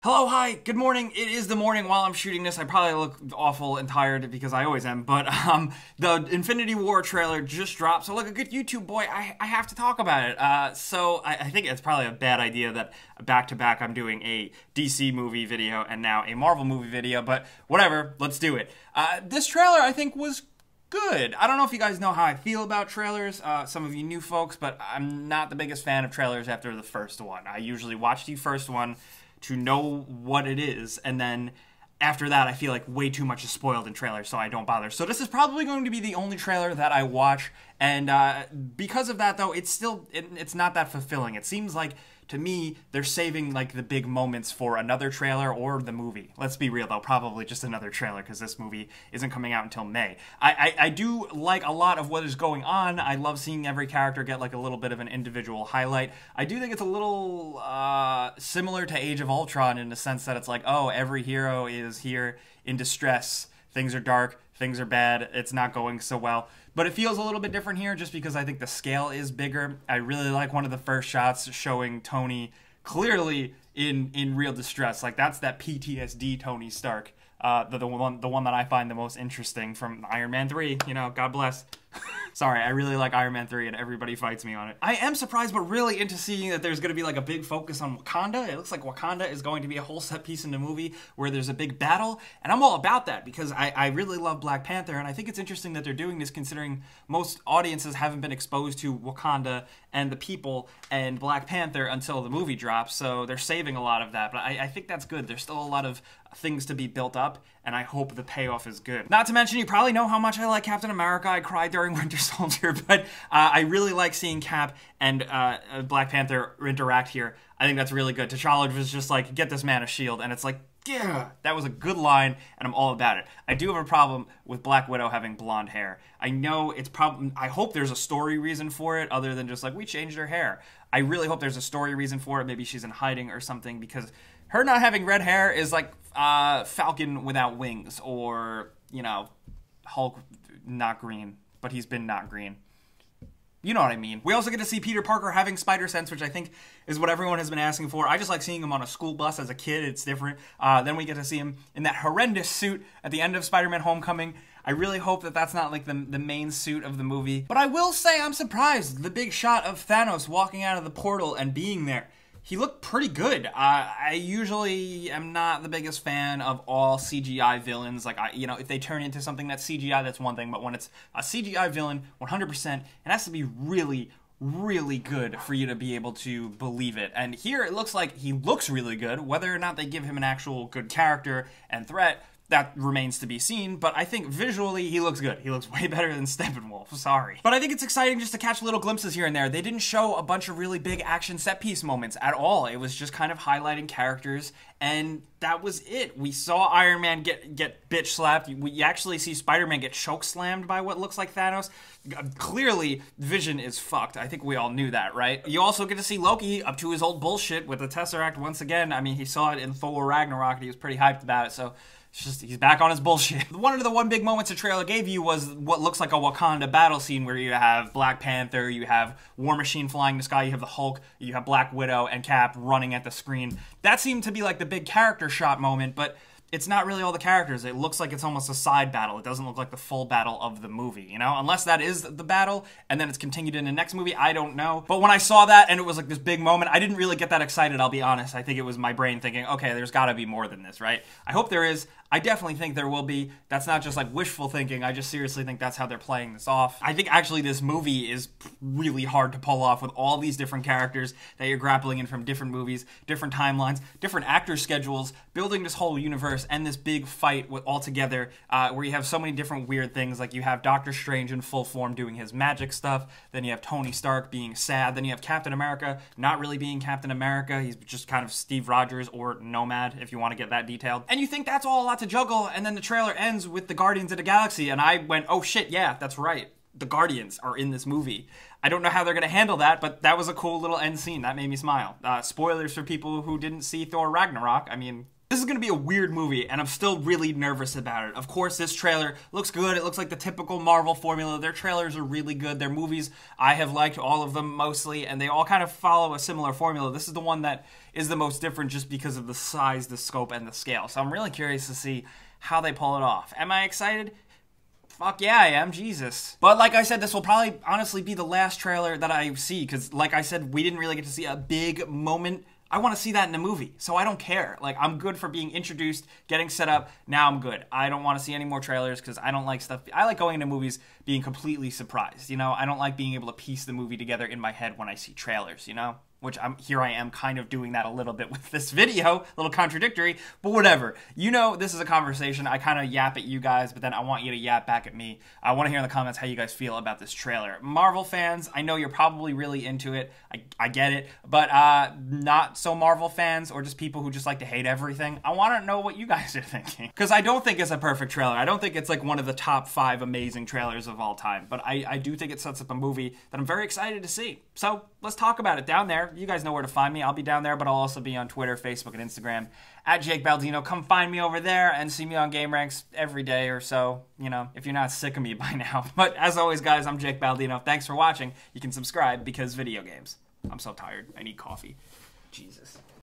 Hello, hi, good morning. It is the morning while I'm shooting this. I probably look awful and tired because I always am, but the Infinity War trailer just dropped, so like a good YouTube boy, I have to talk about it. So I think it's probably a bad idea that back-to-back I'm doing a DC movie video and now a Marvel movie video, but whatever, let's do it. This trailer, I think, was good. I don't know if you guys know how I feel about trailers, some of you new folks, but I'm not the biggest fan of trailers after the first one. I usually watch the first one to know what it is, and then after that I feel like way too much is spoiled in trailers, so I don't bother. So this is probably going to be the only trailer that I watch, and because of that though, it's not that fulfilling. It seems like, to me, they're saving like the big moments for another trailer or the movie. Let's be real though, probably just another trailer because this movie isn't coming out until May. I do like a lot of what is going on. I love seeing every character get like a little bit of an individual highlight. I do think it's a little similar to Age of Ultron in the sense that it's like, oh, every hero is here in distress. Things are dark, things are bad, it's not going so well. But it feels a little bit different here just because I think the scale is bigger. I really like one of the first shots showing Tony clearly in real distress. Like, that's that PTSD Tony Stark. The one that I find the most interesting from Iron Man 3, you know, God bless. Sorry, I really like Iron Man 3 and everybody fights me on it. I am surprised but really into seeing that there's going to be like a big focus on Wakanda. It looks like Wakanda is going to be a whole set piece in the movie where there's a big battle, and I'm all about that because I really love Black Panther, and I think it's interesting that they're doing this considering most audiences haven't been exposed to Wakanda and the people and Black Panther until the movie drops, so they're saving a lot of that, but I think that's good. There's still a lot of things to be built up, and I hope the payoff is good. Not to mention, you probably know how much I like Captain America. I cried during Winter Soldier, but I really like seeing Cap and Black Panther interact here. I think that's really good. T'Challa was just like, get this man a shield, and it's like, yeah, that was a good line, and I'm all about it. I do have a problem with Black Widow having blonde hair. I know it's probably, I hope there's a story reason for it other than just like, we changed her hair. I really hope there's a story reason for it. Maybe she's in hiding or something, because her not having red hair is like Falcon without wings, or, you know, Hulk not green, but he's been not green. You know what I mean. We also get to see Peter Parker having spider sense, which I think is what everyone has been asking for. I just like seeing him on a school bus as a kid. It's different. Then we get to see him in that horrendous suit at the end of Spider-Man Homecoming. I really hope that that's not like the main suit of the movie. But I will say I'm surprised. The big shot of Thanos walking out of the portal and being there, he looked pretty good. I usually am not the biggest fan of all CGI villains. Like, you know, if they turn into something that's CGI, that's one thing. But when it's a CGI villain, 100%, it has to be really, really good for you to be able to believe it. And here it looks like he looks really good. Whether or not they give him an actual good character and threat, that remains to be seen, but I think visually he looks good. He looks way better than Steppenwolf, sorry. But I think it's exciting just to catch little glimpses here and there. They didn't show a bunch of really big action set piece moments at all. It was just kind of highlighting characters, and that was it. We saw Iron Man get bitch slapped. We actually see Spider-Man get choke slammed by what looks like Thanos. Clearly, Vision is fucked. I think we all knew that, right? You also get to see Loki up to his old bullshit with the Tesseract once again. I mean, he saw it in Thor Ragnarok, and he was pretty hyped about it, so he's back on his bullshit. One of the big moments the trailer gave you was what looks like a Wakanda battle scene where you have Black Panther, you have War Machine flying in the sky, you have the Hulk, you have Black Widow and Cap running at the screen. That seemed to be like the big character shot moment, but it's not really all the characters. It looks like it's almost a side battle. It doesn't look like the full battle of the movie, you know? Unless that is the battle, and then it's continued in the next movie, I don't know. But when I saw that, and it was like this big moment, I didn't really get that excited, I'll be honest. I think it was my brain thinking, okay, there's gotta be more than this, right? I hope there is. I definitely think there will be. That's not just like wishful thinking. I just seriously think that's how they're playing this off. I think actually this movie is really hard to pull off with all these different characters that you're grappling in from different movies, different timelines, different actor schedules, building this whole universe and this big fight all together where you have so many different weird things. Like you have Doctor Strange in full form doing his magic stuff. Then you have Tony Stark being sad. Then you have Captain America not really being Captain America. He's just kind of Steve Rogers or Nomad if you want to get that detailed. And you think that's all a lot to juggle, and then the trailer ends with the Guardians of the Galaxy, and I went, oh shit, yeah, that's right. The Guardians are in this movie. I don't know how they're going to handle that, but that was a cool little end scene. That made me smile. Spoilers for people who didn't see Thor Ragnarok. I mean, This is going to be a weird movie, and I'm still really nervous about it. Of course, this trailer looks good. It looks like the typical Marvel formula. Their trailers are really good. Their movies, I have liked all of them mostly, and they all kind of follow a similar formula. This is the one that is the most different just because of the size, the scope, and the scale. So I'm really curious to see how they pull it off. Am I excited? Fuck yeah, I am. Jesus. But like I said, this will probably honestly be the last trailer that I see, because like I said, we didn't really get to see a big moment. I want to see that in a movie, so I don't care. Like, I'm good for being introduced, getting set up. Now I'm good. I don't want to see any more trailers because I don't like stuff. I like going into movies being completely surprised, you know? I don't like being able to piece the movie together in my head when I see trailers, you know? Which here I am kind of doing that a little bit with this video, a little contradictory, but whatever. You know, this is a conversation. I kind of yap at you guys, but then I want you to yap back at me. I want to hear in the comments how you guys feel about this trailer. Marvel fans, I know you're probably really into it. I get it, but not so Marvel fans or just people who just like to hate everything. I want to know what you guys are thinking, because I don't think it's a perfect trailer. I don't think it's like one of the top 5 amazing trailers of all time, but I do think it sets up a movie that I'm very excited to see. So let's talk about it down there. You guys know where to find me. I'll be down there, but I'll also be on Twitter, Facebook, and Instagram at Jake Baldino. Come find me over there and see me on Game Ranks every day or so, you know, if you're not sick of me by now. But as always, guys, I'm Jake Baldino. Thanks for watching. You can subscribe because video games. I'm so tired. I need coffee. Jesus.